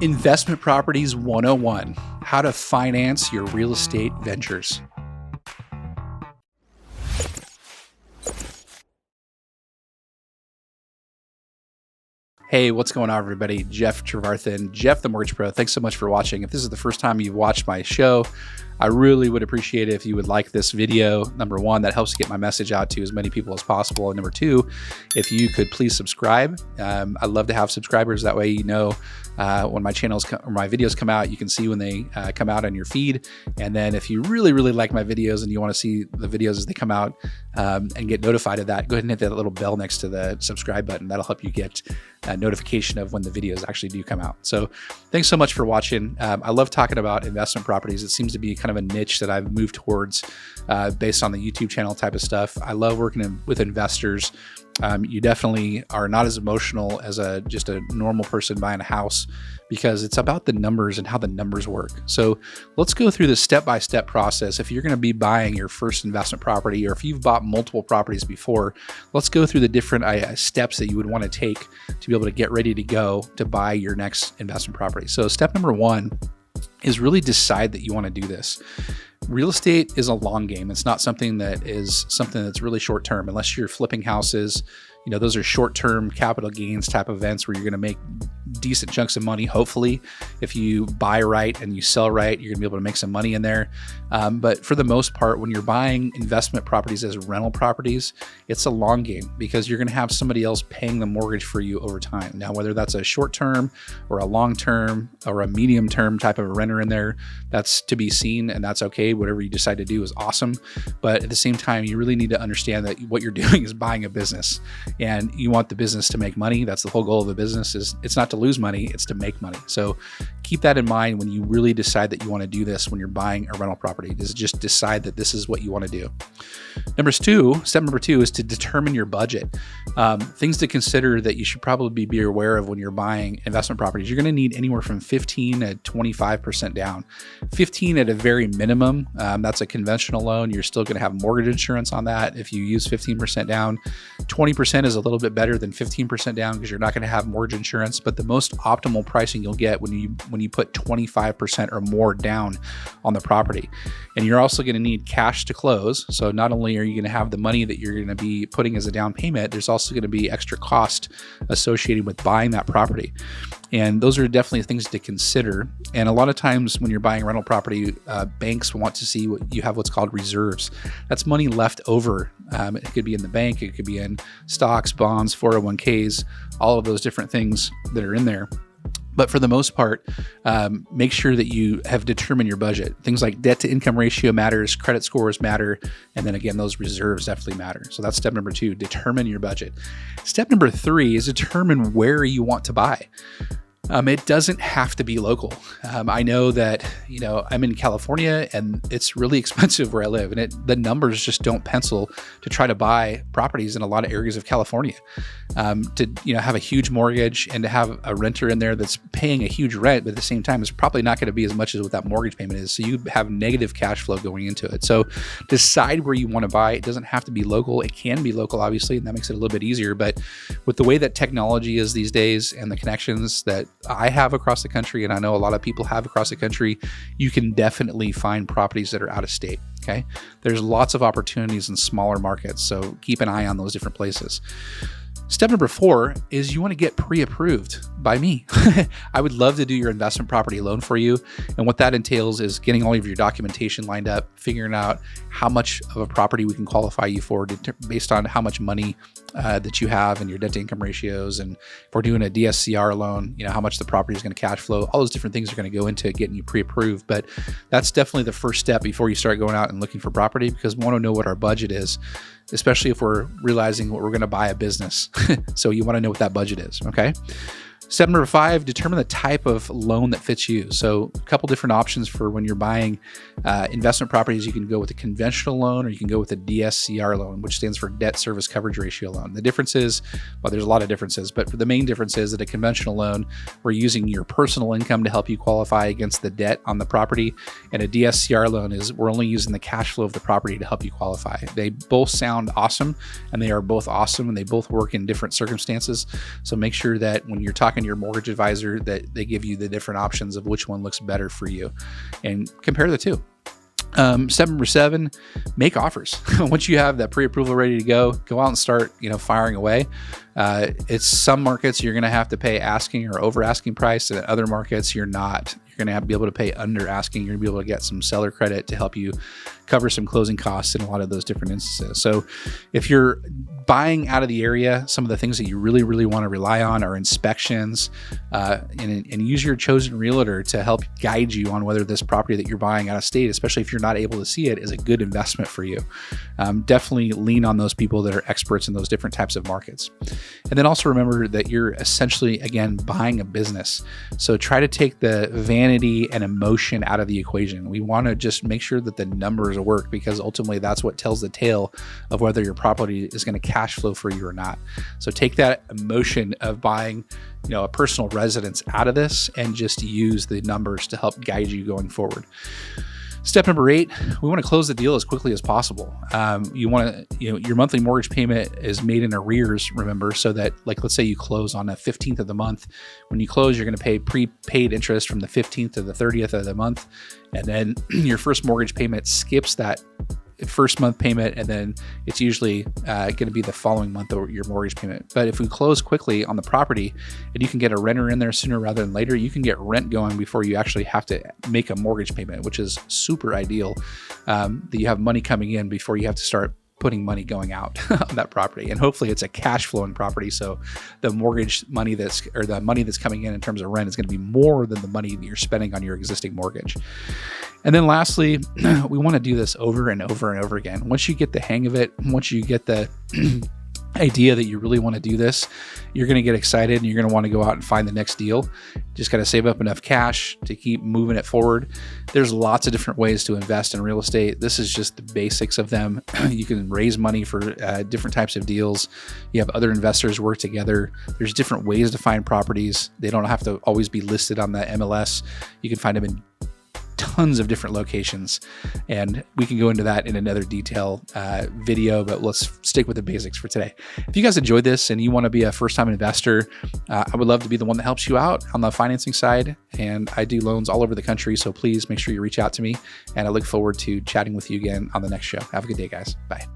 Investment Properties 101, how to finance your real estate ventures. Hey, what's going on, everybody? Jeff Trevarthen, Jeff the Mortgage Pro. Thanks so much for watching. If this is the first time you've watched my show, I really would appreciate it if you would like this video. Number one, that helps get my message out to as many people as possible. And number two, if you could please subscribe. I'd love to have subscribers. That way, you know, when my channels or my videos come out, you can see when they come out on your feed. And then if you really, really like my videos and you want to see the videos as they come out and get notified of that, go ahead and hit that little bell next to the subscribe button. That'll help you get a notification of when the videos actually do come out. So thanks so much for watching. I love talking about investment properties. It seems to be kind of a niche that I've moved towards based on the YouTube channel type of stuff. I love working with investors. You definitely are not as emotional as just a normal person buying a house because it's about the numbers and how the numbers work. So let's go through the step-by-step process. If you're going to be buying your first investment property, or if you've bought multiple properties before, let's go through the different steps that you would want to take to be able to get ready to go to buy your next investment property. So step number one is really decide that you want to do this. Real estate is a long game. It's not something that's really short term, unless you're flipping houses. You know, those are short-term capital gains type events where you're going to make decent chunks of money. Hopefully, if you buy right and you sell right, you're going to be able to make some money in there. But for the most part, when you're buying investment properties as rental properties, it's a long game because you're going to have somebody else paying the mortgage for you over time. Now, whether that's a short-term or a long-term or a medium-term type of a renter in there, that's to be seen, and that's okay. Whatever you decide to do is awesome. But at the same time, you really need to understand that what you're doing is buying a business. And you want the business to make money. That's the whole goal of the business. Is it's not to lose money, it's to make money. So keep that in mind when you really decide that you want to do this when you're buying a rental property. Is just decide that this is what you want to do. Step number two is to determine your budget. Things to consider that you should probably be aware of when you're buying investment properties. You're going to need anywhere from 15 to 25% down. 15 at a very minimum. That's a conventional loan. You're still going to have mortgage insurance on that if you use 15% down. 20% is a little bit better than 15% down because you're not going to have mortgage insurance, but the most optimal pricing you'll get when you put 25% or more down on the property. And you're also going to need cash to close. So not only are you going to have the money that you're going to be putting as a down payment, there's also going to be extra cost associated with buying that property. And those are definitely things to consider. And a lot of times when you're buying a rental property, banks want to see what's called reserves. That's money left over. It could be in the bank, it could be in stocks, bonds, 401ks, all of those different things that are in there. But for the most part, make sure that you have determined your budget. Things like debt to income ratio matters, credit scores matter, and then again, those reserves definitely matter. So that's step number two, determine your budget. Step number three is determine where you want to buy. It doesn't have to be local. I know that, I'm in California and it's really expensive where I live, and the numbers just don't pencil to try to buy properties in a lot of areas of California. To have a huge mortgage and to have a renter in there that's paying a huge rent, but at the same time, it's probably not going to be as much as what that mortgage payment is. So you have negative cash flow going into it. So decide where you want to buy. It doesn't have to be local. It can be local, obviously, and that makes it a little bit easier. But with the way that technology is these days and the connections that I have across the country, and I know a lot of people have across the country, you can definitely find properties that are out of state. Okay. There's lots of opportunities in smaller markets. So keep an eye on those different places. Step number four is you want to get pre-approved by me. I would love to do your investment property loan for you. And what that entails is getting all of your documentation lined up, figuring out how much of a property we can qualify you for based on how much money that you have and your debt to income ratios. And if we're doing a DSCR loan, how much the property is going to cash flow, all those different things are going to go into getting you pre-approved. But that's definitely the first step before you start going out and looking for property, because we want to know what our budget is, especially if we're realizing what we're going to buy a business. So you want to know what that budget is. Okay. Step number five, determine the type of loan that fits you. So a couple different options for when you're buying investment properties. You can go with a conventional loan, or you can go with a DSCR loan, which stands for debt service coverage ratio loan. The difference is, well, there's a lot of differences, but the main difference is that a conventional loan, we're using your personal income to help you qualify against the debt on the property. And a DSCR loan is we're only using the cash flow of the property to help you qualify. They both sound awesome, and they are both awesome, and they both work in different circumstances. So make sure that when you're talking and your mortgage advisor that they give you the different options of which one looks better for you, and compare the two. Step number 7, make offers. Once you have that pre-approval ready to go out and start, firing away. It's some markets you're going to have to pay asking or over asking price, and other markets you're not. You're going to have to be able to pay under asking. You're going to be able to get some seller credit to help you cover some closing costs in a lot of those different instances. So if you're buying out of the area, some of the things that you really, really want to rely on are inspections, and use your chosen realtor to help guide you on whether this property that you're buying out of state, especially if you're not able to see it, is a good investment for you. Definitely lean on those people that are experts in those different types of markets. And then also remember that you're essentially, again, buying a business. So try to take the vanity and emotion out of the equation. We want to just make sure that the numbers work, because ultimately that's what tells the tale of whether your property is going to cash flow for you or not. So take that emotion of buying, a personal residence out of this and just use the numbers to help guide you going forward. Step number 8, we want to close the deal as quickly as possible. You want to, your monthly mortgage payment is made in arrears, remember, so that, like, let's say you close on the 15th of the month. When you close, you're going to pay prepaid interest from the 15th to the 30th of the month. And then your first mortgage payment skips that first month payment, and then it's usually going to be the following month of your mortgage payment. But if we close quickly on the property and you can get a renter in there sooner rather than later, you can get rent going before you actually have to make a mortgage payment, which is super ideal, that you have money coming in before you have to start putting money going out on that property. And hopefully it's a cash flowing property, so the mortgage money the money that's coming in terms of rent is going to be more than the money that you're spending on your existing mortgage. And then lastly, we want to do this over and over and over again. Once you get the hang of it, once you get the idea that you really want to do this, you're going to get excited and you're going to want to go out and find the next deal. Just got to save up enough cash to keep moving it forward. There's lots of different ways to invest in real estate. This is just the basics of them. You can raise money for different types of deals. You have other investors work together. There's different ways to find properties. They don't have to always be listed on the MLS. You can find them in tons of different locations, and we can go into that in another detail video, but let's stick with the basics for today. If you guys enjoyed this and you want to be a first-time investor, I would love to be the one that helps you out on the financing side, and I do loans all over the country, so please make sure you reach out to me, and I look forward to chatting with you again on the next show. Have a good day, guys. Bye.